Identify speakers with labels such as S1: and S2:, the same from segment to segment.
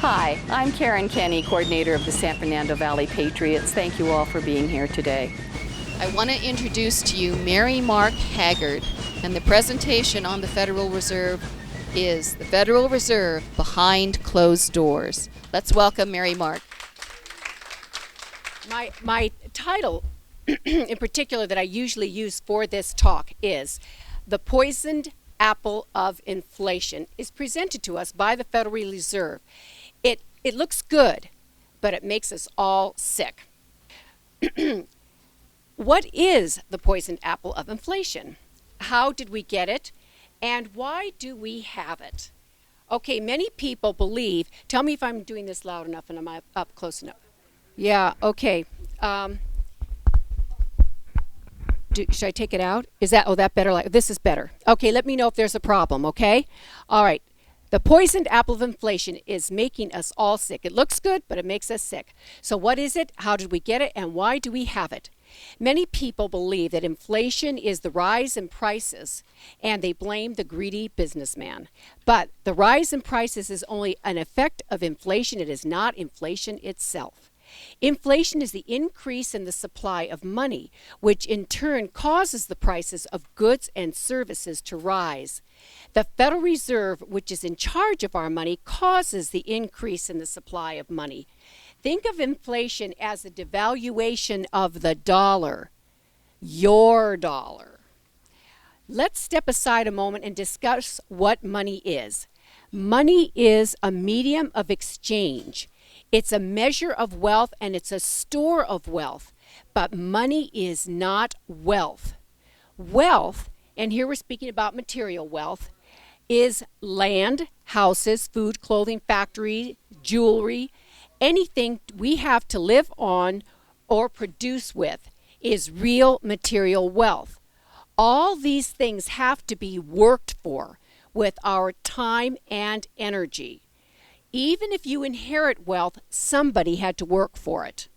S1: Hi, I'm Karen Kenny, coordinator of the San Fernando Valley Patriots. Thank you all for being here today.
S2: I want to introduce to you Mary Mark Haggard, and the presentation on the Federal Reserve is the Federal Reserve Behind Closed Doors. Let's welcome Mary Mark.
S3: My title in particular that I usually use for this talk is The Poisoned Apple of Inflation is presented to us by the Federal Reserve. It looks good, but it makes us all sick. What is the poisoned apple of inflation? How did we get it? And why do we have it? Okay, many people believe, tell me if I'm doing this loud enough and I'm up close enough. Yeah, okay. Should I take it out? Is that better? This is better. Okay, let me know if there's a problem, okay? All right. The poisoned apple of inflation is making us all sick. It looks good, but it makes us sick. So what is it? How did we get it? And why do we have it? Many people believe that inflation is the rise in prices, and they blame the greedy businessman. But the rise in prices is only an effect of inflation. It is not inflation itself. Inflation is the increase in the supply of money, which in turn causes the prices of goods and services to rise. The Federal Reserve, which is in charge of our money, causes the increase in the supply of money. Think of inflation as a devaluation of the dollar, your dollar. Let's step aside a moment and discuss what money is. Money is a medium of exchange. It's a measure of wealth and it's a store of wealth, but money is not wealth. Wealth, and here we're speaking about material wealth, is land, houses, food, clothing, factory, jewelry, anything we have to live on or produce with is real material wealth. All these things have to be worked for with our time and energy. Even if you inherit wealth, somebody had to work for it.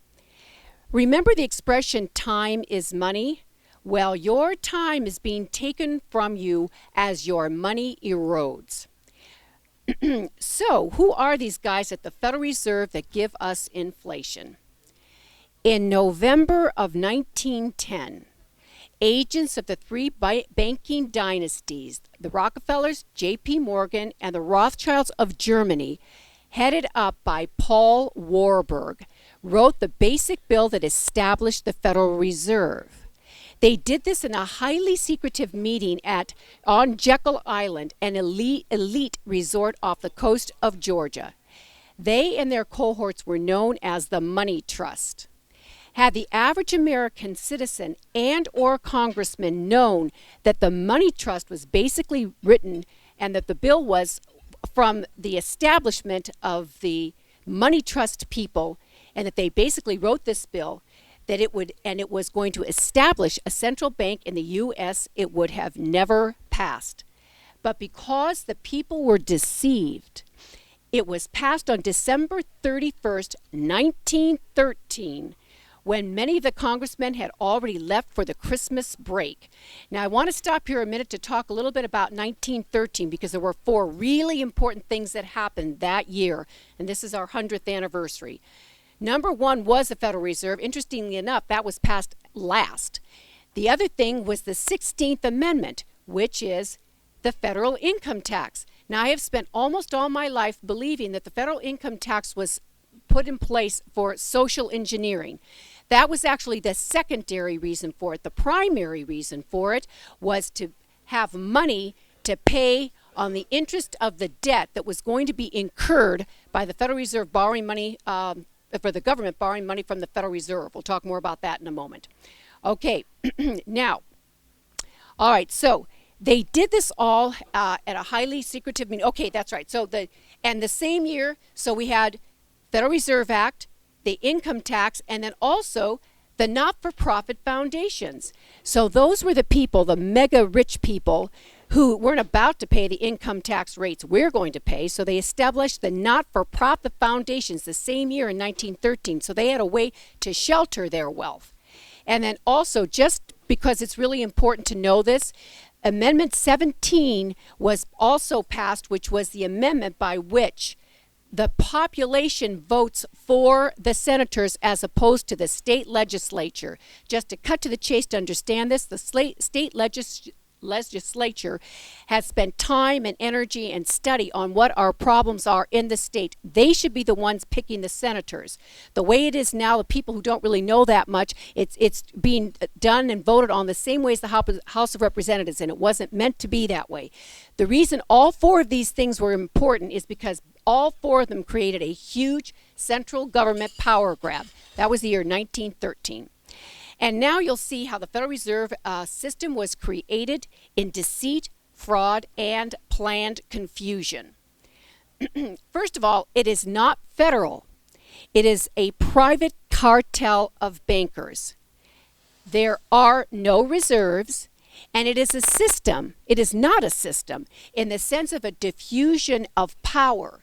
S3: Remember the expression, time is money? Well, your time is being taken from you as your money erodes. So, who are these guys at the Federal Reserve that give us inflation? In November of 1910, agents of the three banking dynasties, the Rockefellers, J.P. Morgan, and the Rothschilds of Germany, headed up by Paul Warburg, wrote the basic bill that established the Federal Reserve. They did this in a highly secretive meeting on Jekyll Island, an elite resort off the coast of Georgia. They and their cohorts were known as the Money Trust. Had the average American citizen and or congressman known that the Money Trust was basically written and that the bill was from the establishment of the Money Trust people, and that they basically wrote this bill, that it was going to establish a central bank in the U.S., it would have never passed. But because the people were deceived, it was passed on December 31st, 1913, when many of the congressmen had already left for the Christmas break. Now, I want to stop here a minute to talk a little bit about 1913 because there were 4 really important things that happened that year, and this is our 100th anniversary. Number 1 was the Federal Reserve. Interestingly enough, that was passed last. The other thing was the 16th Amendment, which is the federal income tax. Now, I have spent almost all my life believing that the federal income tax was put in place for social engineering. That was actually the secondary reason for it. The primary reason for it was to have money to pay on the interest of the debt that was going to be incurred by the Federal Reserve borrowing money, for the government borrowing money from the Federal Reserve. We'll talk more about that in a moment. Okay, now, all right, so they did this all at a highly secretive meeting. Okay, that's right. So the same year, so we had Federal Reserve Act, the income tax, and then also the not-for-profit foundations. So those were the people, the mega rich people, who weren't about to pay the income tax rates we're going to pay. So they established the not-for-profit foundations the same year in 1913. So they had a way to shelter their wealth. And then also, just because it's really important to know this, Amendment 17 was also passed, which was the amendment by which the population votes for the senators as opposed to the state legislature. Just to cut to the chase to understand this, the state legislature has spent time and energy and study on what our problems are in the state. They should be the ones picking the senators. The way it is now, the people who don't really know that much, it's being done and voted on the same way as the House of Representatives, and it wasn't meant to be that way. The reason all four of these things were important is because all four of them created a huge central government power grab. That was the year 1913. And now you'll see how the Federal Reserve system was created in deceit, fraud, and planned confusion. First of all, it is not federal. It is a private cartel of bankers. There are no reserves, and it is a system. It is not a system in the sense of a diffusion of power.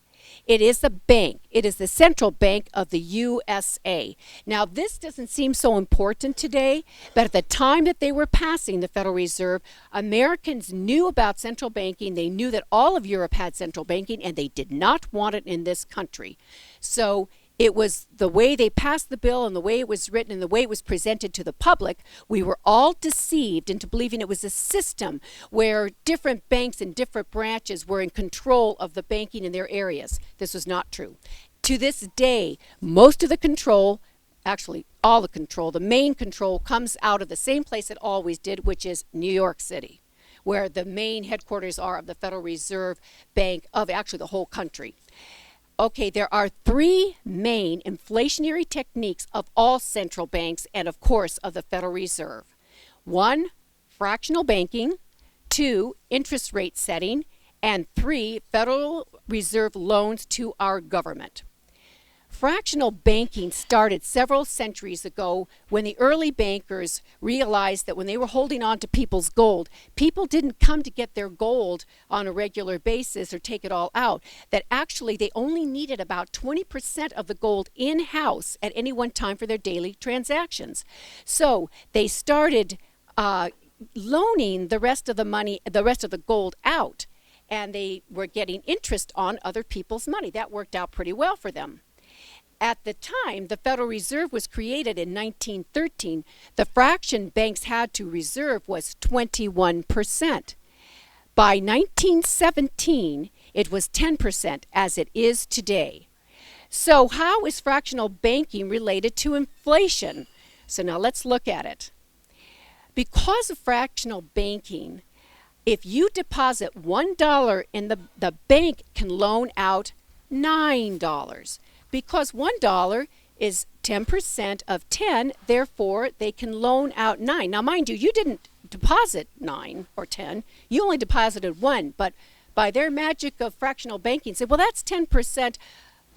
S3: It is the bank. It is the central bank of the USA. Now, this doesn't seem so important today, but at the time that they were passing the Federal Reserve, Americans knew about central banking. They knew that all of Europe had central banking, and they did not want it in this country. So it was the way they passed the bill and the way it was written and the way it was presented to the public. We were all deceived into believing it was a system where different banks and different branches were in control of the banking in their areas. This was not true. To this day, most of the control, actually all the control, the main control comes out of the same place it always did, which is New York City, where the main headquarters are of the Federal Reserve Bank of actually the whole country. Okay, there are three main inflationary techniques of all central banks and, of course, of the Federal Reserve. 1, fractional banking. 2, interest rate setting. And 3, Federal Reserve loans to our government. Fractional banking started several centuries ago when the early bankers realized that when they were holding on to people's gold, people didn't come to get their gold on a regular basis or take it all out, that actually they only needed about 20% of the gold in-house at any one time for their daily transactions. So they started loaning the rest of the money, the rest of the gold out, and they were getting interest on other people's money. That worked out pretty well for them. At the time the Federal Reserve was created in 1913, the fraction banks had to reserve was 21%. By 1917, it was 10%, as it is today. So how is fractional banking related to inflation? So now let's look at it. Because of fractional banking, if you deposit $1 in the bank can loan out $9. Because $1 is 10% of 10, therefore they can loan out 9. Now, mind you, you didn't deposit 9 or 10. You only deposited 1. But by their magic of fractional banking, say, well, that's 10%,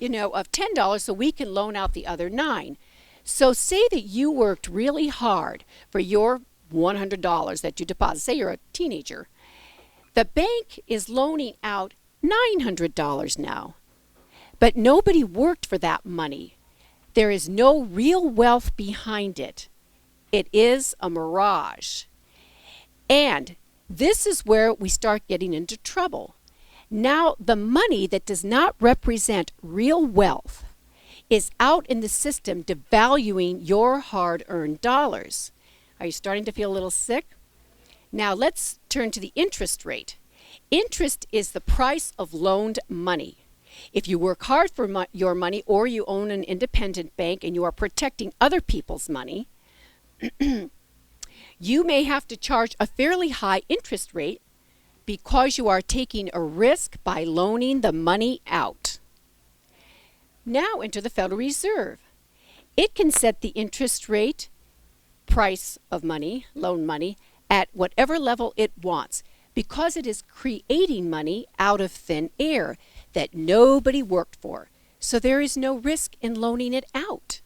S3: of $10, so we can loan out the other 9. So say that you worked really hard for your $100 that you deposit. Say you're a teenager. The bank is loaning out $900 now. But nobody worked for that money. There is no real wealth behind it. It is a mirage. And this is where we start getting into trouble. Now, the money that does not represent real wealth is out in the system devaluing your hard-earned dollars. Are you starting to feel a little sick? Now, let's turn to the interest rate. Interest is the price of loaned money. If you work hard for your money or you own an independent bank and you are protecting other people's money, you may have to charge a fairly high interest rate because you are taking a risk by loaning the money out. Now enter the Federal Reserve. It can set the interest rate, price of money, loan money, at whatever level it wants because it is creating money out of thin air that nobody worked for. So there is no risk in loaning it out.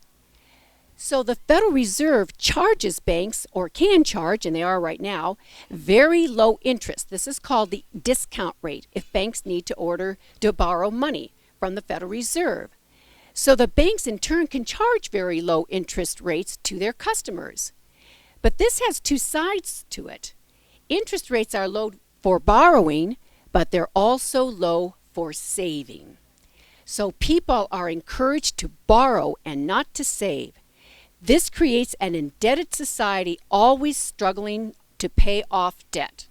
S3: So the Federal Reserve charges banks, or can charge, and they are right now, very low interest. This is called the discount rate if banks need to borrow money from the Federal Reserve. So the banks in turn can charge very low interest rates to their customers. But this has two sides to it. Interest rates are low for borrowing, but they're also low for saving. So people are encouraged to borrow and not to save. This creates an indebted society always struggling to pay off debt.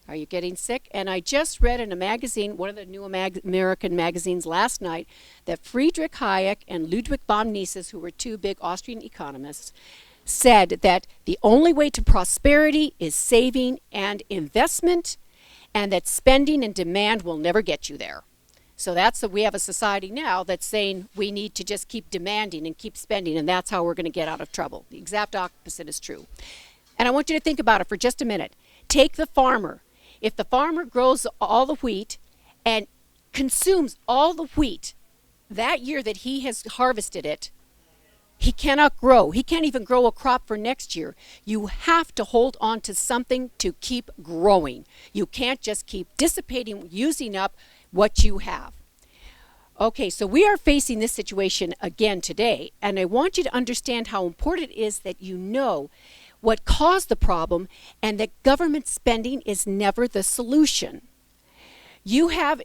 S3: Are you getting sick? And I just read in a magazine, one of the new American magazines last night, that Friedrich Hayek and Ludwig von Mises, who were two big Austrian economists, said that the only way to prosperity is saving and investment, and that spending and demand will never get you there. So we have a society now that's saying we need to just keep demanding and keep spending, and that's how we're going to get out of trouble. The exact opposite is true. And I want you to think about it for just a minute. Take the farmer. If the farmer grows all the wheat and consumes all the wheat that year that he has harvested it, he cannot grow. He can't even grow a crop for next year. You have to hold on to something to keep growing. You can't just keep dissipating, using up what you have. Okay, so we are facing this situation again today, and I want you to understand how important it is that you know what caused the problem and that government spending is never the solution. You have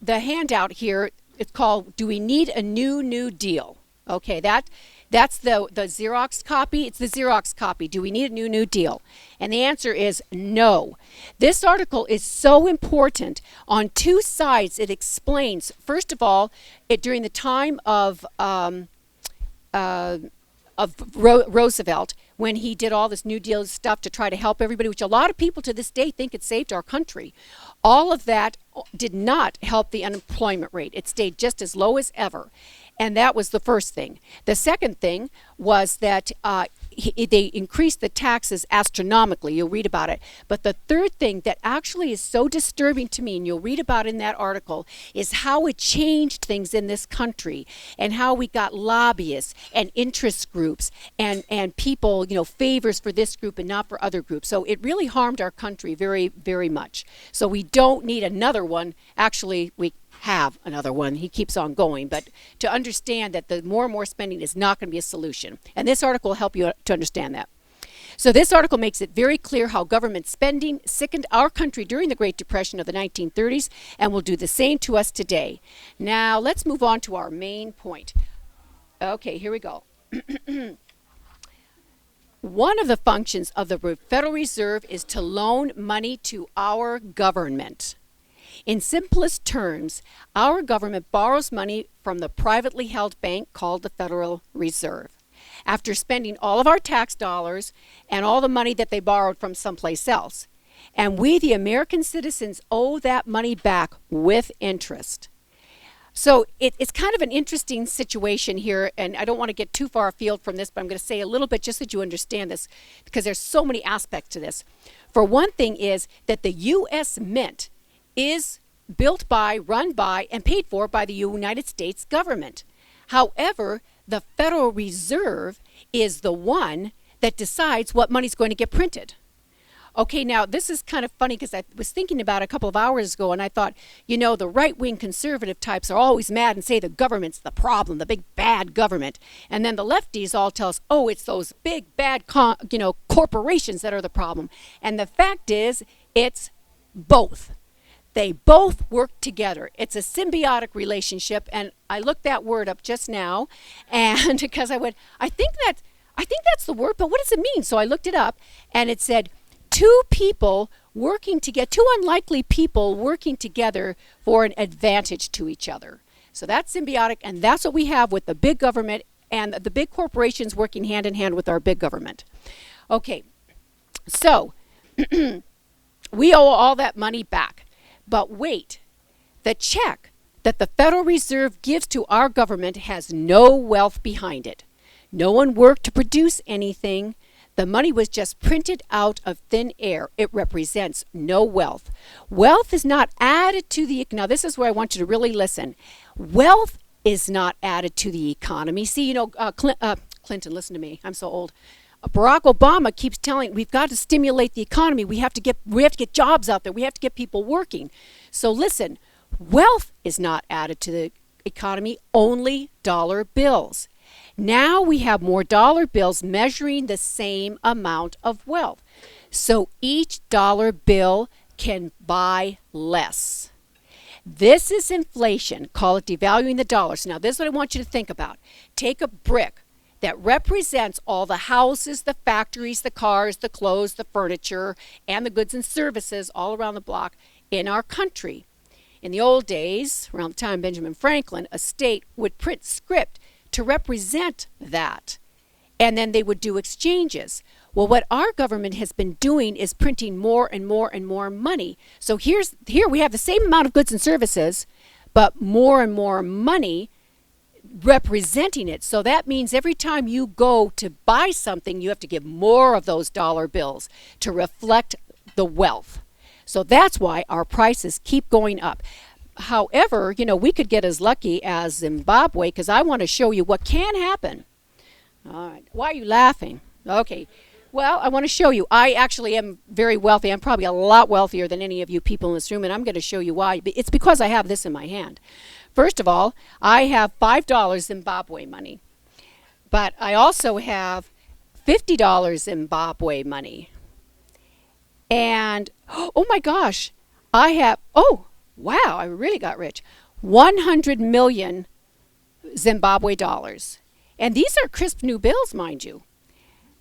S3: the handout here. It's called, Do We Need a New Deal? Okay, that's the Xerox copy. It's the Xerox copy. Do we need a New Deal? And the answer is no. This article is so important. On two sides, it explains, first of all, during the time of Roosevelt, when he did all this New Deal stuff to try to help everybody, which a lot of people to this day think it saved our country. All of that did not help the unemployment rate. It stayed just as low as ever. And that was the first thing. The second thing was that they increased the taxes astronomically. You'll read about it. But the third thing that actually is so disturbing to me, and you'll read about in that article, is how it changed things in this country and how we got lobbyists and interest groups and people, favors for this group and not for other groups. So it really harmed our country very, very much. So we don't need another one. Actually, we have another one. He keeps on going. But to understand that the more and more spending is not going to be a solution. And this article will help you to understand that. So this article makes it very clear how government spending sickened our country during the Great Depression of the 1930s and will do the same to us today. Now let's move on to our main point. Okay, here we go. One of the functions of the Federal Reserve is to loan money to our government. In simplest terms, our government borrows money from the privately held bank called the Federal Reserve. After spending all of our tax dollars and all the money that they borrowed from someplace else. And we, the American citizens, owe that money back with interest. So it's kind of an interesting situation here, and I don't want to get too far afield from this, but I'm going to say a little bit just so that you understand this, because there's so many aspects to this. For one thing is that the U.S. Mint is built by, run by, and paid for by the United States government. However, the Federal Reserve is the one that decides what money's going to get printed. Okay, now this is kind of funny because I was thinking about it a couple of hours ago and I thought, the right-wing conservative types are always mad and say the government's the problem, the big bad government. And then the lefties all tell us, oh, it's those big bad corporations that are the problem. And the fact is, it's both. They both work together. It's a symbiotic relationship, and I looked that word up just now, and because I think that's the word, but what does it mean? So I looked it up, and it said two unlikely people working together for an advantage to each other. So that's symbiotic, and that's what we have with the big government and the big corporations working hand in hand with our big government. Okay, so we owe all that money back. But wait, the check that the Federal Reserve gives to our government has no wealth behind it. No one worked to produce anything. The money was just printed out of thin air. It represents no wealth. Wealth is not added to the... Now, this is where I want you to really listen. Wealth is not added to the economy. See, Clinton, listen to me. I'm so old. Barack Obama keeps telling we've got to stimulate the economy. We have to get jobs out there. We have to get people working. So listen, wealth is not added to the economy, only dollar bills. Now we have more dollar bills measuring the same amount of wealth. So each dollar bill can buy less. This is inflation. Call it devaluing the dollar. So now this is what I want you to think about. Take a brick that represents all the houses, the factories, the cars, the clothes, the furniture, and the goods and services all around the block in our country. In the old days, around the time of Benjamin Franklin, a state would print script to represent that. And then they would do exchanges. Well, what our government has been doing is printing more and more and more money. So here we have the same amount of goods and services, but more and more money representing it. So that means every time you go to buy something, you have to give more of those dollar bills to reflect the wealth. So that's why our prices keep going up. However, we could get as lucky as Zimbabwe, because I want to show you what can happen. All right. Why are you laughing? Okay. Well, I want to show you. I actually am very wealthy. I'm probably a lot wealthier than any of you people in this room, and I'm going to show you why. It's because I have this in my hand. First of all, I have $5 Zimbabwe money, but I also have $50 Zimbabwe money. And, oh my gosh, I have, oh, wow, I really got rich. 100 million Zimbabwe dollars. And these are crisp new bills, mind you.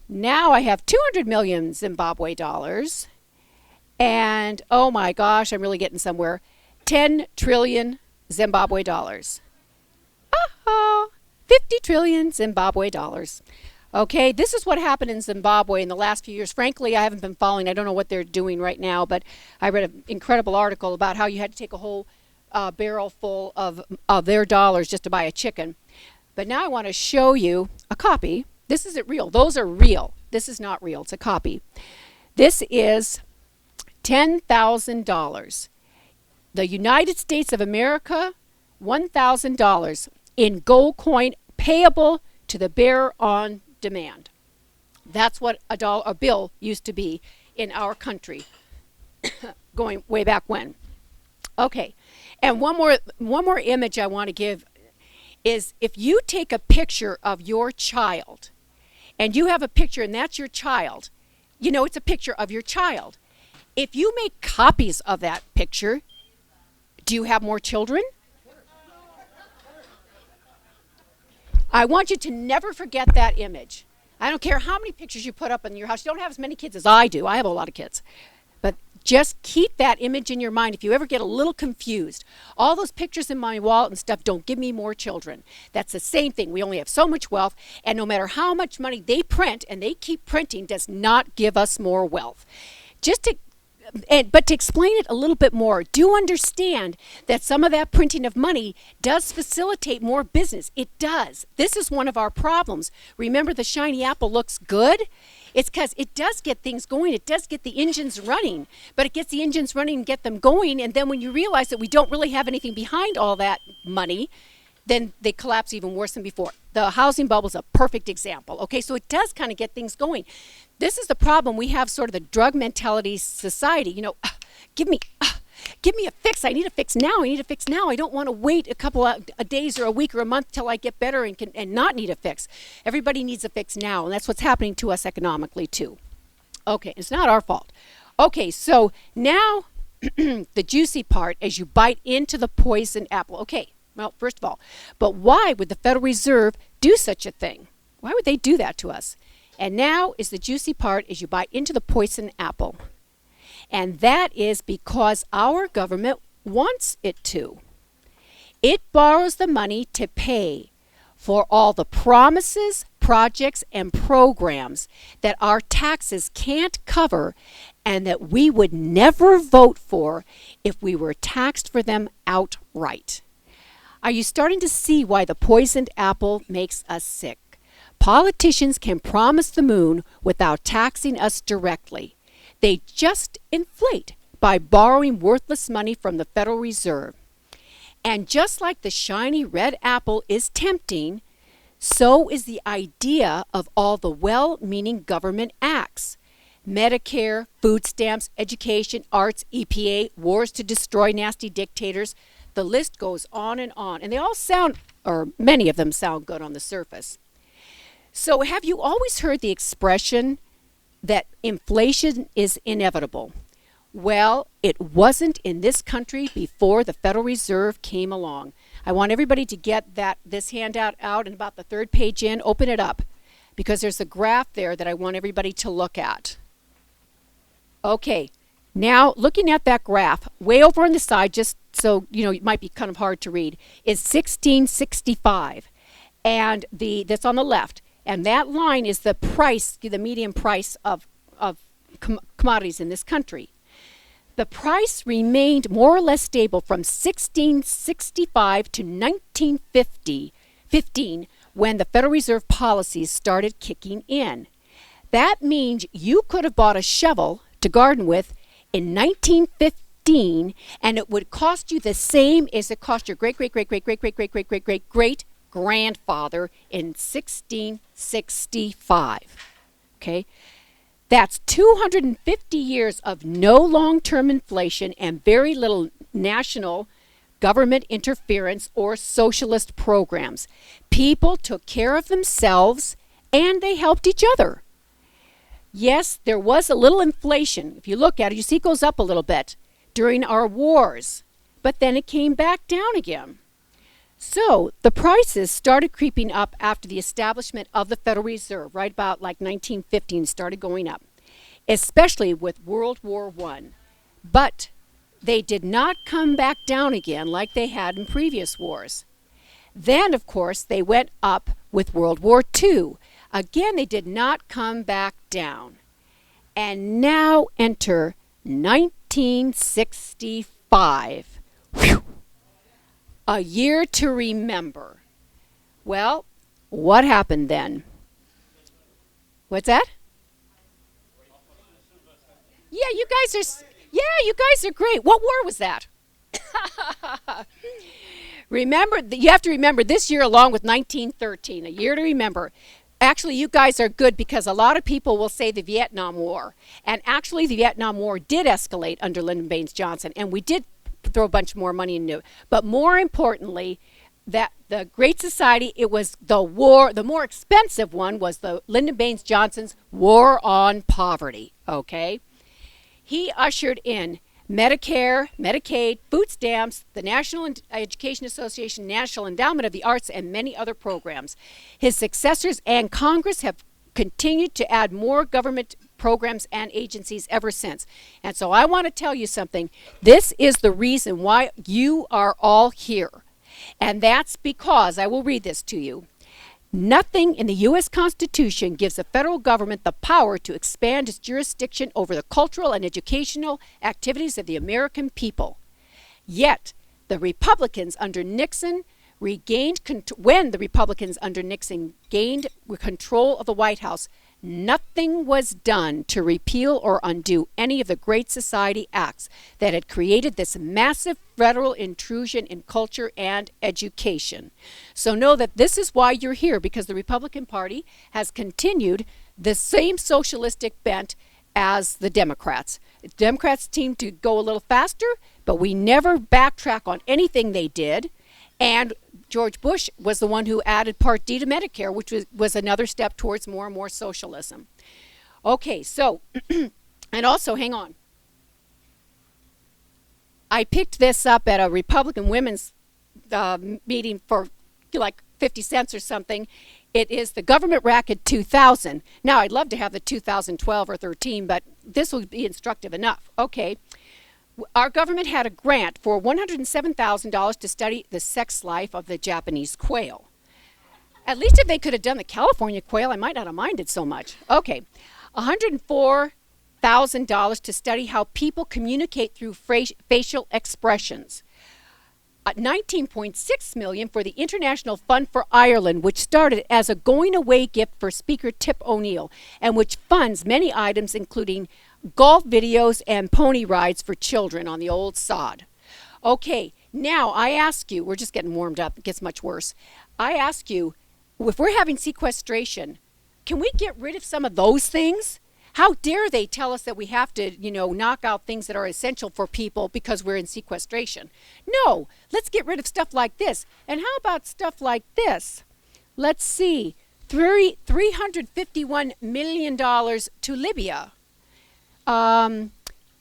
S3: Now I have 200 million Zimbabwe dollars. And, oh my gosh, I'm really getting somewhere. 10 trillion Zimbabwe dollars. 50 trillion Zimbabwe dollars. Okay, this is what happened in Zimbabwe in the last few years. Frankly, I haven't been following. I don't know what they're doing right now, but I read an incredible article about how you had to take a whole barrel full of their dollars just to buy a chicken. But now I want to show you a copy. This isn't real. Those are real. This is not real. It's a copy. This is $10,000. The United States of America, $1,000 in gold coin payable to the bearer on demand. That's what a bill used to be in our country going way back when. Okay, and one more image I want to give is if you take a picture of your child and you have a picture and that's your child, it's a picture of your child. If you make copies of that picture, do you have more children? I want you to never forget that image. I don't care how many pictures you put up in your house. You don't have as many kids as I do. I have a lot of kids. But just keep that image in your mind. If you ever get a little confused, all those pictures in my wallet and stuff don't give me more children. That's the same thing. We only have so much wealth, and no matter how much money they print, and they keep printing, does not give us more wealth. But to explain it a little bit more, do understand that some of that printing of money does facilitate more business. It does. This is one of our problems. Remember, the shiny apple looks good? It's because it does get things going. It does get the engines running. But it gets the engines running and get them going. And then when you realize that we don't really have anything behind all that money, then they collapse even worse than before. The housing bubble is a perfect example. Okay, so it does kind of get things going. This is the problem. We have sort of the drug mentality society. Give me a fix. I need a fix now. I need a fix now. I don't want to wait a couple of days or a week or a month till I get better and not need a fix. Everybody needs a fix now, and that's what's happening to us economically too. Okay, it's not our fault. Okay, so now the juicy part as you bite into the poisoned apple. Okay, well, first of all, but why would the Federal Reserve do such a thing? Why would they do that to us? And now is the juicy part as you bite into the poisoned apple. And that is because our government wants it to. It borrows the money to pay for all the promises, projects, and programs that our taxes can't cover and that we would never vote for if we were taxed for them outright. Are you starting to see why the poisoned apple makes us sick? Politicians can promise the moon without taxing us directly. They just inflate by borrowing worthless money from the Federal Reserve. And just like the shiny red apple is tempting, so is the idea of all the well-meaning government acts. Medicare, food stamps, education, arts, EPA, wars to destroy nasty dictators. The list goes on. And they all sound, or many of them sound good on the surface. So have you always heard the expression that inflation is inevitable? Well, it wasn't in this country before the Federal Reserve came along. I want everybody to get this handout out and about the third page in, open it up, because there's a graph there that I want everybody to look at. Okay, now looking at that graph, way over on the side, just so you know, it might be kind of hard to read, is 1665, and that's on the left, and that line is the price, the median price of commodities in this country. The price remained more or less stable from 1665 to 1915, when the Federal Reserve policies started kicking in. That means you could have bought a shovel to garden with in 1915, and it would cost you the same as it cost your great-great-great-great-great-great-great-great-great-grandfather in 1665. Okay? That's 250 years of no long-term inflation and very little national government interference or socialist programs. People took care of themselves and they helped each other. Yes, there was a little inflation. If you look at it, you see it goes up a little bit during our wars, but then it came back down again. So the prices started creeping up after the establishment of the Federal Reserve, right about like 1915, started going up, especially with World War I. But they did not come back down again like they had in previous wars. Then, of course, they went up with World War II. Again, they did not come back down. And now enter 1965. Whew. A year to remember. Well, what happened then? What's that? You guys are great. What war was that? You have to remember this year along with 1913, a year to remember. Actually, you guys are good because a lot of people will say the Vietnam War. And actually, the Vietnam War did escalate under Lyndon Baines Johnson, and we did throw a bunch more money into it. But more importantly, that the Great Society, it was the war, the more expensive one was the Lyndon Baines Johnson's War on Poverty, okay? He ushered in Medicare, Medicaid, food stamps, the National Education Association, National Endowment of the Arts, and many other programs. His successors and Congress have continued to add more government programs and agencies ever since. And so I want to tell you something. This is the reason why you are all here. And that's because, I will read this to you. Nothing in the U.S. Constitution gives the federal government the power to expand its jurisdiction over the cultural and educational activities of the American people. Yet, the Republicans under Nixon when the Republicans under Nixon gained control of the White House, nothing was done to repeal or undo any of the Great Society acts that had created this massive federal intrusion in culture and education. So know that this is why you're here, because the Republican Party has continued the same socialistic bent as the Democrats. The Democrats seem to go a little faster, but we never backtrack on anything they did. And George Bush was the one who added Part D to Medicare, which was another step towards more and more socialism. Okay, so, and also, hang on. I picked this up at a Republican women's meeting for like 50 cents or something. It is the Government Racket 2000. Now, I'd love to have the 2012 or 13, but this will be instructive enough. Okay. Our government had a grant for $107,000 to study the sex life of the Japanese quail. At least if they could have done the California quail, I might not have minded so much. Okay, $104,000 to study how people communicate through facial expressions. $19.6 million for the International Fund for Ireland, which started as a going-away gift for Speaker Tip O'Neill, and which funds many items including golf videos and pony rides for children on the old sod. Okay, now I ask you, we're just getting warmed up, it gets much worse. I ask you, if we're having sequestration, can we get rid of some of those things? How dare they tell us that we have to, knock out things that are essential for people because we're in sequestration? No, let's get rid of stuff like this. And how about stuff like this? Let's see, $351 million to Libya.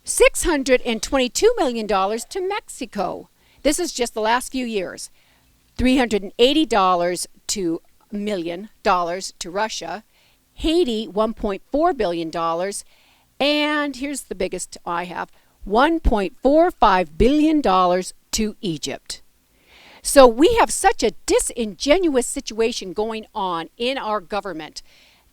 S3: $622 million to Mexico. This is just the last few years. $380 to million dollars to Russia. Haiti, $1.4 billion. And here's the biggest I have, $1.45 billion to Egypt. So we have such a disingenuous situation going on in our government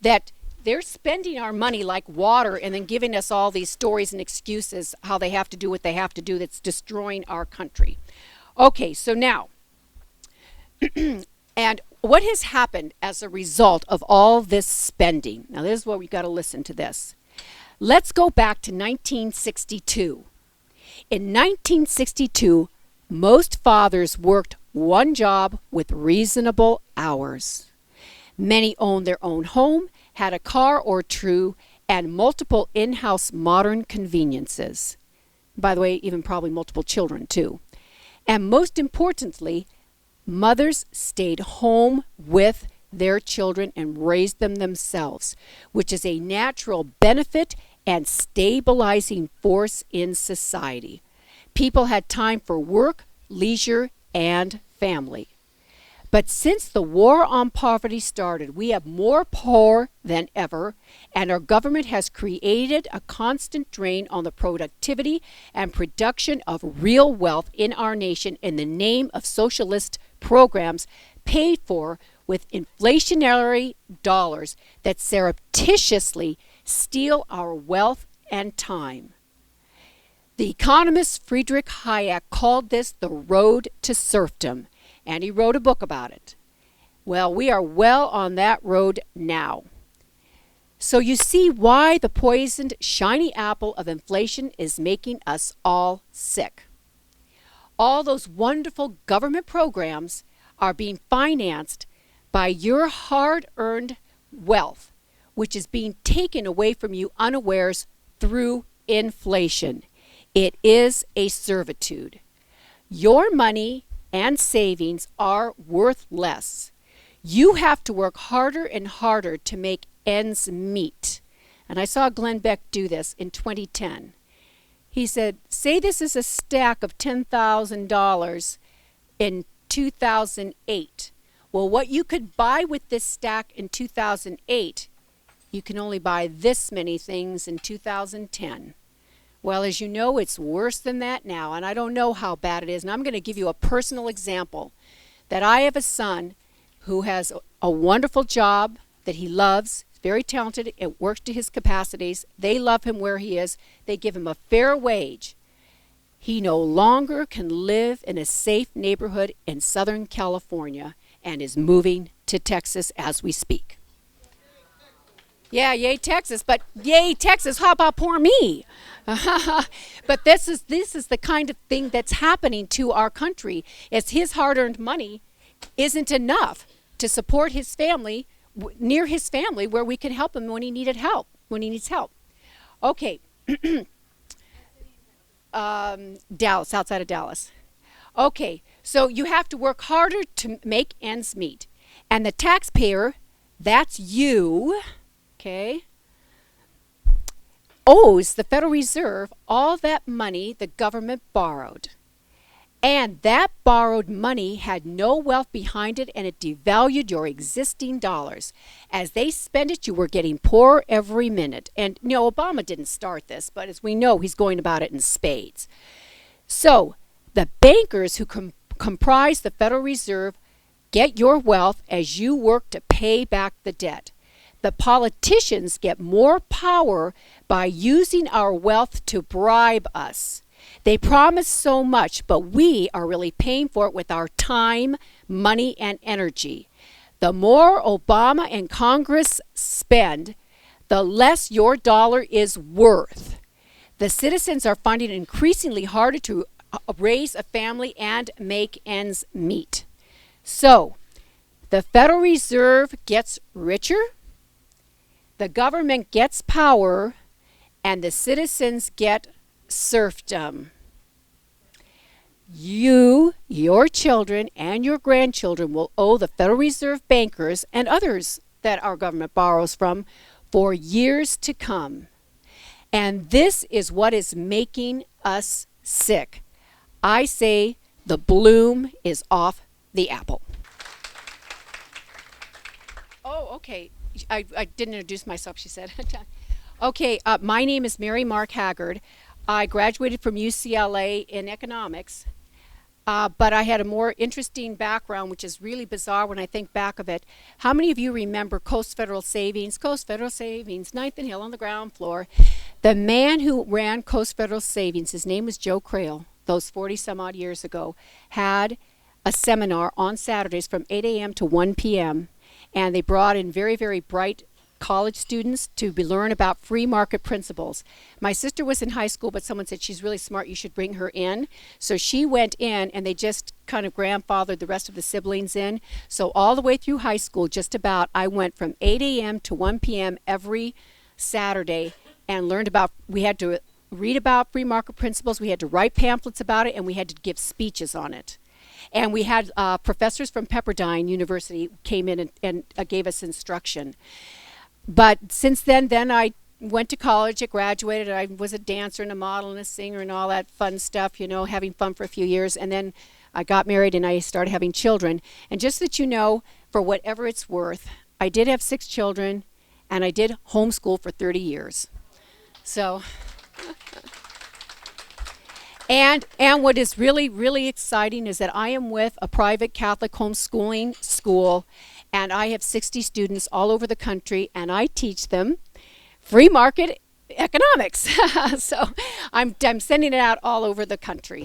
S3: that they're spending our money like water and then giving us all these stories and excuses how they have to do what they have to do that's destroying our country. Okay, so now, and what has happened as a result of all this spending? Now this is where we've got to listen to this. Let's go back to 1962. In 1962, most fathers worked one job with reasonable hours. Many owned their own home, had a car or two, and multiple in-house modern conveniences. By the way, even probably multiple children too. And most importantly, mothers stayed home with their children and raised them themselves, which is a natural benefit and stabilizing force in society. People had time for work, leisure, and family. But since the war on poverty started, we have more poor than ever, and our government has created a constant drain on the productivity and production of real wealth in our nation in the name of socialist programs paid for with inflationary dollars that surreptitiously steal our wealth and time. The economist Friedrich Hayek called this the road to serfdom, and he wrote a book about it. Well, we are well on that road now. So you see why the poisoned shiny apple of inflation is making us all sick. All those wonderful government programs are being financed by your hard-earned wealth, which is being taken away from you unawares through inflation. It is a servitude. Your money and savings are worth less. You have to work harder and harder to make ends meet. And I saw Glenn Beck do this in 2010. He said, say this is a stack of $10,000 in 2008. Well, what you could buy with this stack in 2008, you can only buy this many things in 2010. Well, as you know, it's worse than that now, and I don't know how bad it is. And I'm going to give you a personal example that I have a son who has a wonderful job that he loves, very talented, it works to his capacities. They love him where he is. They give him a fair wage. He no longer can live in a safe neighborhood in Southern California and is moving to Texas as we speak. Yeah, yay Texas, but yay Texas, how about poor me? But this is the kind of thing that's happening to our country. It's his hard-earned money isn't enough to support his family, near his family, where we can help him when he needs help. Okay. Dallas, outside of Dallas. Okay, so you have to work harder to make ends meet. And the taxpayer, that's you, okay, owes the Federal Reserve all that money the government borrowed. And that borrowed money had no wealth behind it, and it devalued your existing dollars. As they spend it, you were getting poorer every minute. And, you know, Obama didn't start this, but as we know, he's going about it in spades. So the bankers who comprise the Federal Reserve get your wealth as you work to pay back the debt. The politicians get more power by using our wealth to bribe us. They promise so much, but we are really paying for it with our time, money, and energy. The more Obama and Congress spend, the less your dollar is worth. The citizens are finding it increasingly harder to raise a family and make ends meet. So, the Federal Reserve gets richer, the government gets power, and the citizens get serfdom. You, your children, and your grandchildren will owe the Federal Reserve bankers and others that our government borrows from for years to come. And this is what is making us sick. I say the bloom is off the apple. Oh, okay. I didn't introduce myself, she said. Okay, my name is Mary Mark Haggard. I graduated from UCLA in economics, but I had a more interesting background, which is really bizarre when I think back of it. How many of you remember Coast Federal Savings? Coast Federal Savings, 9th and Hill on the ground floor. The man who ran Coast Federal Savings, his name was Joe Crail, those 40 some odd years ago, had a seminar on Saturdays from 8 a.m. to 1 p.m. And they brought in very, very bright college students to learn about free market principles. My sister was in high school, but someone said she's really smart, you should bring her in. So she went in, and they just kind of grandfathered the rest of the siblings in. So all the way through high school, just about, I went from 8 a.m. to 1 p.m. every Saturday and learned about, we had to read about free market principles, we had to write pamphlets about it, and we had to give speeches on it. And we had professors from Pepperdine University came in and gave us instruction. But since then I went to college, I graduated, I was a dancer and a model and a singer and all that fun stuff, you know, having fun for a few years. And then I got married and I started having children. And just that you know, for whatever it's worth, I did have 6 children, and I did homeschool for 30 years. So, and what is really, really exciting is that I am with a private Catholic homeschooling school, and I have 60 students all over the country, and I teach them free market economics. So I'm sending it out all over the country.